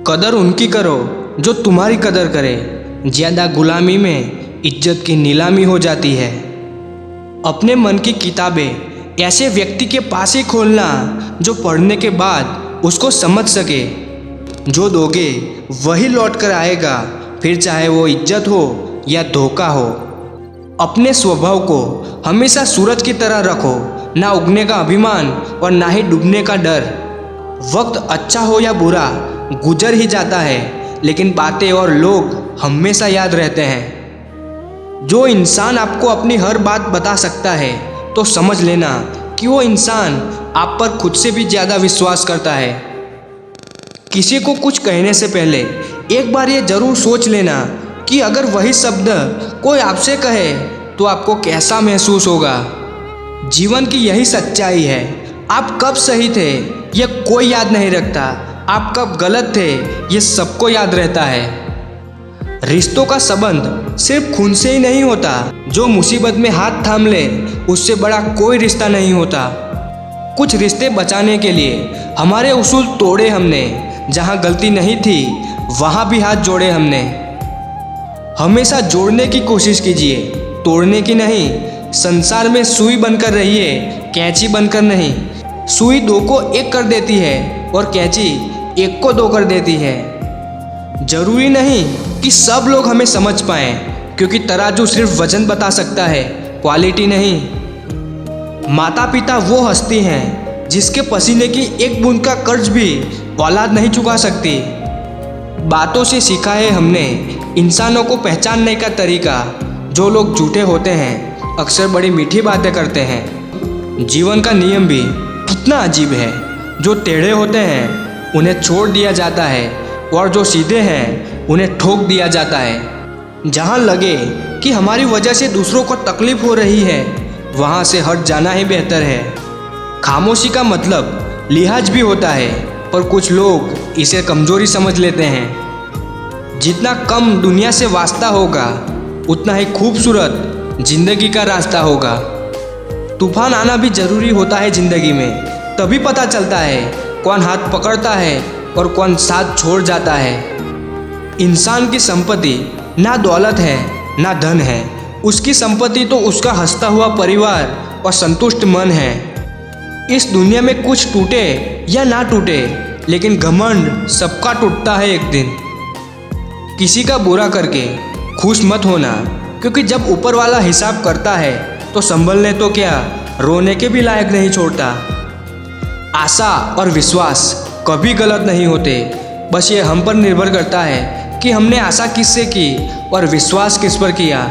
कदर उनकी करो जो तुम्हारी कदर करे। ज़्यादा गुलामी में इज्जत की नीलामी हो जाती है। अपने मन की किताबें ऐसे व्यक्ति के पास ही खोलना जो पढ़ने के बाद उसको समझ सके। जो दोगे वही लौट कर आएगा, फिर चाहे वो इज्जत हो या धोखा हो। अपने स्वभाव को हमेशा सूरज की तरह रखो, ना उगने का अभिमान और ना ही डूबने का डर। वक्त अच्छा हो या बुरा गुजर ही जाता है, लेकिन बातें और लोग हमेशा याद रहते हैं। जो इंसान आपको अपनी हर बात बता सकता है तो समझ लेना कि वो इंसान आप पर खुद से भी ज़्यादा विश्वास करता है। किसी को कुछ कहने से पहले एक बार ये ज़रूर सोच लेना कि अगर वही शब्द कोई आपसे कहे तो आपको कैसा महसूस होगा। जीवन की यही सच्चाई है। आप कब सही थे ये कोई याद नहीं रखता, आप कब गलत थे ये सबको याद रहता है। रिश्तों का संबंध सिर्फ खून से ही नहीं होता। जो मुसीबत में हाथ थाम ले उससे बड़ा कोई रिश्ता नहीं होता। कुछ रिश्ते बचाने के लिए हमारे उसूल तोड़े हमने। जहाँ गलती नहीं थी वहाँ भी हाथ जोड़े हमने। हमेशा जोड़ने की कोशिश कीजिए, तोड़ने की नहीं। संसार में सुई बनकर रहिए, कैंची बनकर नहीं। सुई दो को एक कर देती है और कैंची एक को दो कर देती है। जरूरी नहीं कि सब लोग हमें समझ पाएं, क्योंकि तराजू सिर्फ वजन बता सकता है, क्वालिटी नहीं। माता पिता वो हस्ती हैं जिसके पसीने की एक बूंद का कर्ज भी औलाद नहीं चुका सकती। बातों से सीखा है हमने इंसानों को पहचानने का तरीका। जो लोग झूठे होते हैं अक्सर बड़ी मीठी बातें करते हैं। जीवन का नियम भी कितना अजीब है। जो टेढ़े होते हैं उन्हें छोड़ दिया जाता है और जो सीधे हैं उन्हें ठोक दिया जाता है। जहाँ लगे कि हमारी वजह से दूसरों को तकलीफ हो रही है वहाँ से हट जाना ही बेहतर है। खामोशी का मतलब लिहाज भी होता है, पर कुछ लोग इसे कमजोरी समझ लेते हैं। जितना कम दुनिया से वास्ता होगा उतना ही खूबसूरत जिंदगी का रास्ता होगा। तूफान आना भी जरूरी होता है जिंदगी में, तभी पता चलता है कौन हाथ पकड़ता है और कौन साथ छोड़ जाता है। इंसान की संपत्ति ना दौलत है ना धन है, उसकी संपत्ति तो उसका हंसता हुआ परिवार और संतुष्ट मन है। इस दुनिया में कुछ टूटे या ना टूटे, लेकिन घमंड सबका टूटता है एक दिन। किसी का बुरा करके खुश मत होना, क्योंकि जब ऊपर वाला हिसाब करता है तो संभलने तो क्या रोने के भी लायक नहीं छोड़ता। आशा और विश्वास कभी गलत नहीं होते, बस ये हम पर निर्भर करता है कि हमने आशा किससे की और विश्वास किस पर किया।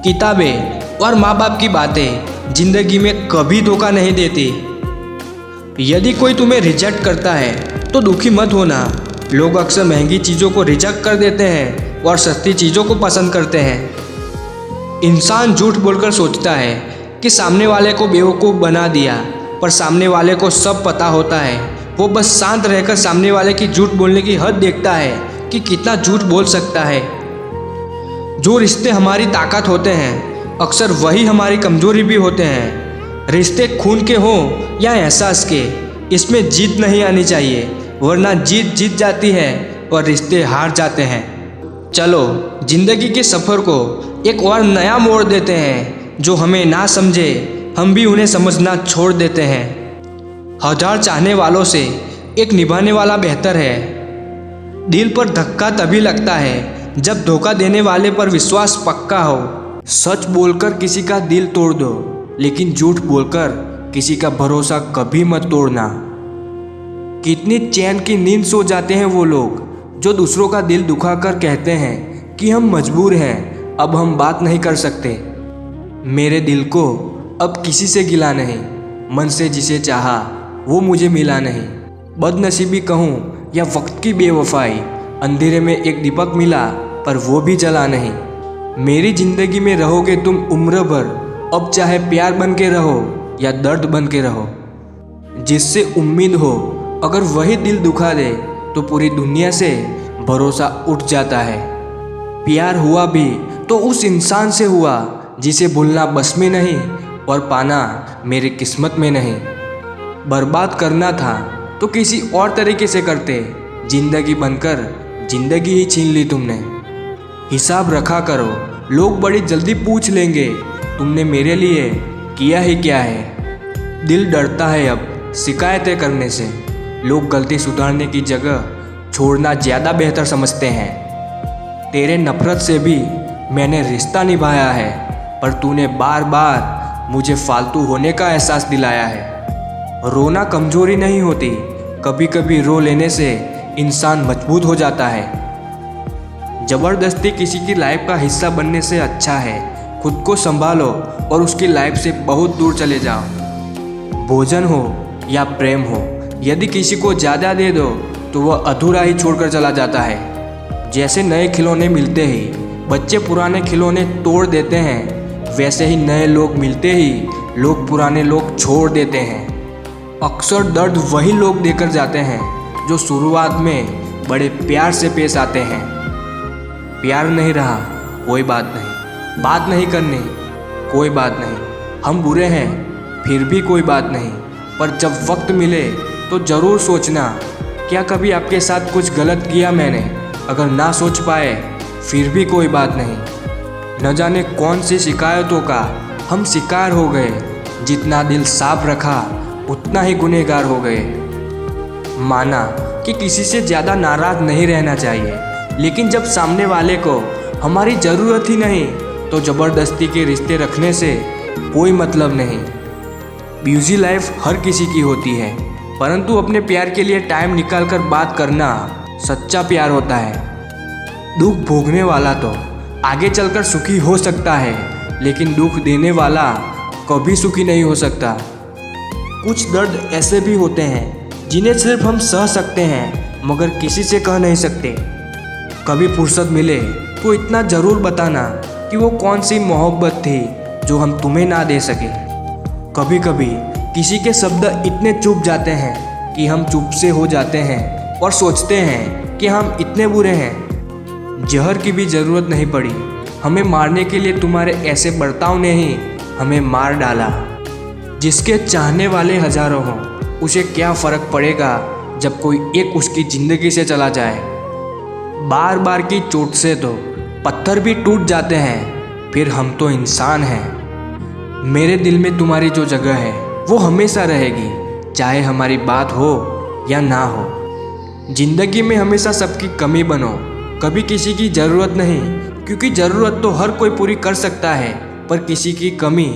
किताबें और माँ बाप की बातें जिंदगी में कभी धोखा नहीं देती। यदि कोई तुम्हें रिजेक्ट करता है तो दुखी मत होना। लोग अक्सर महंगी चीज़ों को रिजेक्ट कर देते हैं और सस्ती चीज़ों को पसंद करते हैं। इंसान झूठ बोलकर सोचता है कि सामने वाले को बेवकूफ़ बना दिया, पर सामने वाले को सब पता होता है। वो बस शांत रहकर सामने वाले की झूठ बोलने की हद देखता है कि कितना झूठ बोल सकता है। जो रिश्ते हमारी ताकत होते हैं अक्सर वही हमारी कमजोरी भी होते हैं। रिश्ते खून के हों या एहसास के, इसमें जीत नहीं आनी चाहिए, वरना जीत जीत जाती है और रिश्ते हार जाते हैं। चलो जिंदगी के सफ़र को एक और नया मोड़ देते हैं। जो हमें ना समझे हम भी उन्हें समझना छोड़ देते हैं। 1000 चाहने वालों से एक निभाने वाला बेहतर है। दिल पर धक्का तभी लगता है जब धोखा देने वाले पर विश्वास पक्का हो। सच बोलकर किसी का दिल तोड़ दो, लेकिन झूठ बोलकर किसी का भरोसा कभी मत तोड़ना। कितनी चैन की नींद सो जाते हैं वो लोग जो दूसरों का दिल दुखाकर कहते हैं कि हम मजबूर हैं, अब हम बात नहीं कर सकते। मेरे दिल को अब किसी से गिला नहीं, मन से जिसे चाहा वो मुझे मिला नहीं। बदनसीबी कहूँ या वक्त की बेवफाई, अंधेरे में एक दीपक मिला पर वो भी जला नहीं। मेरी जिंदगी में रहोगे तुम उम्र भर, अब चाहे प्यार बन के रहो या दर्द बन के रहो। जिससे उम्मीद हो अगर वही दिल दुखा दे तो पूरी दुनिया से भरोसा उठ जाता है। प्यार हुआ भी तो उस इंसान से हुआ जिसे भूलना बस में नहीं और पाना मेरी किस्मत में नहीं। बर्बाद करना था तो किसी और तरीके से करते, जिंदगी बनकर जिंदगी ही छीन ली तुमने। हिसाब रखा करो, लोग बड़ी जल्दी पूछ लेंगे तुमने मेरे लिए किया ही क्या है। दिल डरता है अब शिकायतें करने से, लोग गलती सुधारने की जगह छोड़ना ज़्यादा बेहतर समझते हैं। तेरे नफरत से भी मैंने रिश्ता निभाया है, पर तूने बार बार मुझे फालतू होने का एहसास दिलाया है। रोना कमजोरी नहीं होती, कभी कभी रो लेने से इंसान मजबूत हो जाता है। ज़बरदस्ती किसी की लाइफ का हिस्सा बनने से अच्छा है खुद को संभालो और उसकी लाइफ से बहुत दूर चले जाओ। भोजन हो या प्रेम हो, यदि किसी को ज़्यादा दे दो तो वह अधूरा ही छोड़कर चला जाता है। जैसे नए खिलौने मिलते ही बच्चे पुराने खिलौने तोड़ देते हैं, वैसे ही नए लोग मिलते ही लोग पुराने लोग छोड़ देते हैं। अक्सर दर्द वही लोग देकर जाते हैं जो शुरुआत में बड़े प्यार से पेश आते हैं। प्यार नहीं रहा कोई बात नहीं, बात नहीं करनी कोई बात नहीं, हम बुरे हैं फिर भी कोई बात नहीं, पर जब वक्त मिले तो ज़रूर सोचना क्या कभी आपके साथ कुछ गलत किया मैंने। अगर ना सोच पाए फिर भी कोई बात नहीं। न जाने कौन सी शिकायतों का हम शिकार हो गए, जितना दिल साफ रखा उतना ही गुनहगार हो गए। माना कि किसी से ज़्यादा नाराज़ नहीं रहना चाहिए, लेकिन जब सामने वाले को हमारी ज़रूरत ही नहीं तो ज़बरदस्ती के रिश्ते रखने से कोई मतलब नहीं। बिजी लाइफ हर किसी की होती है, परंतु अपने प्यार के लिए टाइम निकालकर बात करना सच्चा प्यार होता है। दुख भोगने वाला तो आगे चलकर सुखी हो सकता है, लेकिन दुख देने वाला कभी सुखी नहीं हो सकता। कुछ दर्द ऐसे भी होते हैं जिन्हें सिर्फ हम सह सकते हैं, मगर किसी से कह नहीं सकते। कभी फुर्सत मिले तो इतना ज़रूर बताना कि वो कौन सी मोहब्बत थी जो हम तुम्हें ना दे सके। कभी कभी किसी के शब्द इतने चुप जाते हैं कि हम चुप से हो जाते हैं और सोचते हैं कि हम इतने बुरे हैं। जहर की भी ज़रूरत नहीं पड़ी हमें मारने के लिए, तुम्हारे ऐसे बर्ताव ने ही हमें मार डाला। जिसके चाहने वाले हजारों हों, उसे क्या फ़र्क पड़ेगा जब कोई एक उसकी ज़िंदगी से चला जाए। बार बार की चोट से तो पत्थर भी टूट जाते हैं, फिर हम तो इंसान हैं। मेरे दिल में तुम्हारी जो जगह है वो हमेशा रहेगी, चाहे हमारी बात हो या ना हो। ज़िंदगी में हमेशा सबकी कमी बनो, कभी किसी की ज़रूरत नहीं, क्योंकि ज़रूरत तो हर कोई पूरी कर सकता है, पर किसी की कमी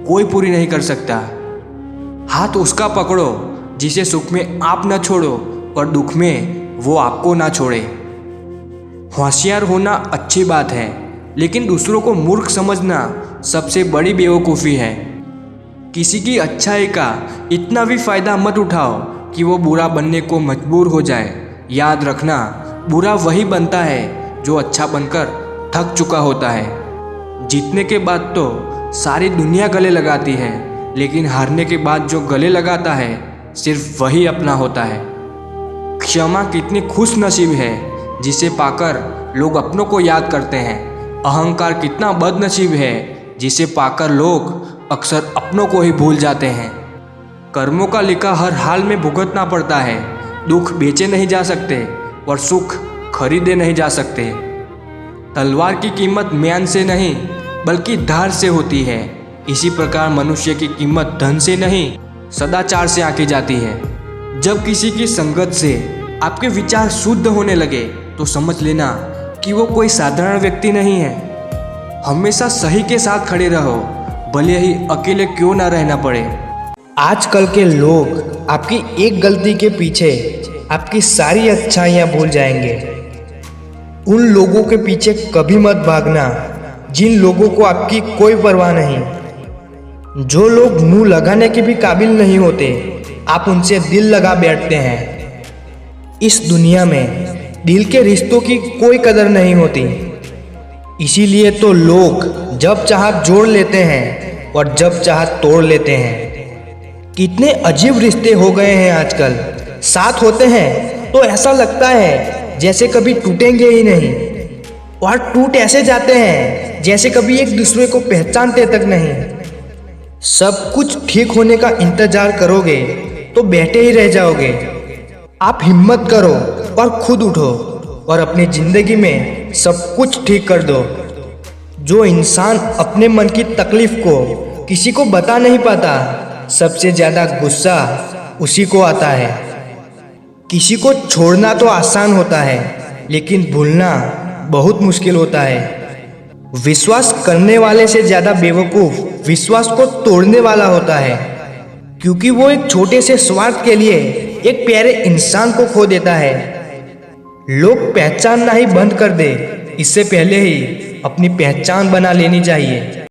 कोई पूरी नहीं कर सकता। हाथ उसका पकड़ो जिसे सुख में आप न छोड़ो और दुख में वो आपको ना छोड़े। होशियार होना अच्छी बात है, लेकिन दूसरों को मूर्ख समझना सबसे बड़ी बेवकूफ़ी है। किसी की अच्छाई का इतना भी फ़ायदा मत उठाओ कि वो बुरा बनने को मजबूर हो जाए। याद रखना, बुरा वही बनता है जो अच्छा बनकर थक चुका होता है। जीतने के बाद तो सारी दुनिया गले लगाती है, लेकिन हारने के बाद जो गले लगाता है सिर्फ वही अपना होता है। क्षमा कितनी खुश नसीब है जिसे पाकर लोग अपनों को याद करते हैं। अहंकार कितना बदनसीब है जिसे पाकर लोग अक्सर अपनों को ही भूल जाते हैं। कर्मों का लिखा हर हाल में भुगतना पड़ता है। दुख बेचे नहीं जा सकते और सुख खरीदे नहीं जा सकते। तलवार की कीमत म्यान से नहीं बल्कि धार से होती है। इसी प्रकार मनुष्य की कीमत धन से नहीं सदाचार से आंकी जाती है। जब किसी की संगत से आपके विचार शुद्ध होने लगे तो समझ लेना कि वो कोई साधारण व्यक्ति नहीं है। हमेशा सही के साथ खड़े रहो, भले ही अकेले क्यों ना रहना पड़े। आजकल के लोग आपकी एक गलती के पीछे आपकी सारी अच्छाइयाँ भूल जाएंगे। उन लोगों के पीछे कभी मत भागना जिन लोगों को आपकी कोई परवाह नहीं। जो लोग मुंह लगाने के भी काबिल नहीं होते, आप उनसे दिल लगा बैठते हैं। इस दुनिया में दिल के रिश्तों की कोई कदर नहीं होती, इसीलिए तो लोग जब चाह जोड़ लेते हैं और जब चाह तोड़ लेते हैं। कितने अजीब रिश्ते हो गए हैं आजकल। साथ होते हैं तो ऐसा लगता है जैसे कभी टूटेंगे ही नहीं, और टूट ऐसे जाते हैं जैसे कभी एक दूसरे को पहचानते तक नहीं। सब कुछ ठीक होने का इंतजार करोगे तो बैठे ही रह जाओगे। आप हिम्मत करो और खुद उठो और अपनी जिंदगी में सब कुछ ठीक कर दो। जो इंसान अपने मन की तकलीफ को किसी को बता नहीं पाता, सबसे ज्यादा गुस्सा उसी को आता है। किसी को छोड़ना तो आसान होता है, लेकिन भूलना बहुत मुश्किल होता है। विश्वास करने वाले से ज्यादा बेवकूफ विश्वास को तोड़ने वाला होता है, क्योंकि वो एक छोटे से स्वार्थ के लिए एक प्यारे इंसान को खो देता है। लोग पहचानना ही बंद कर दे, इससे पहले ही अपनी पहचान बना लेनी चाहिए।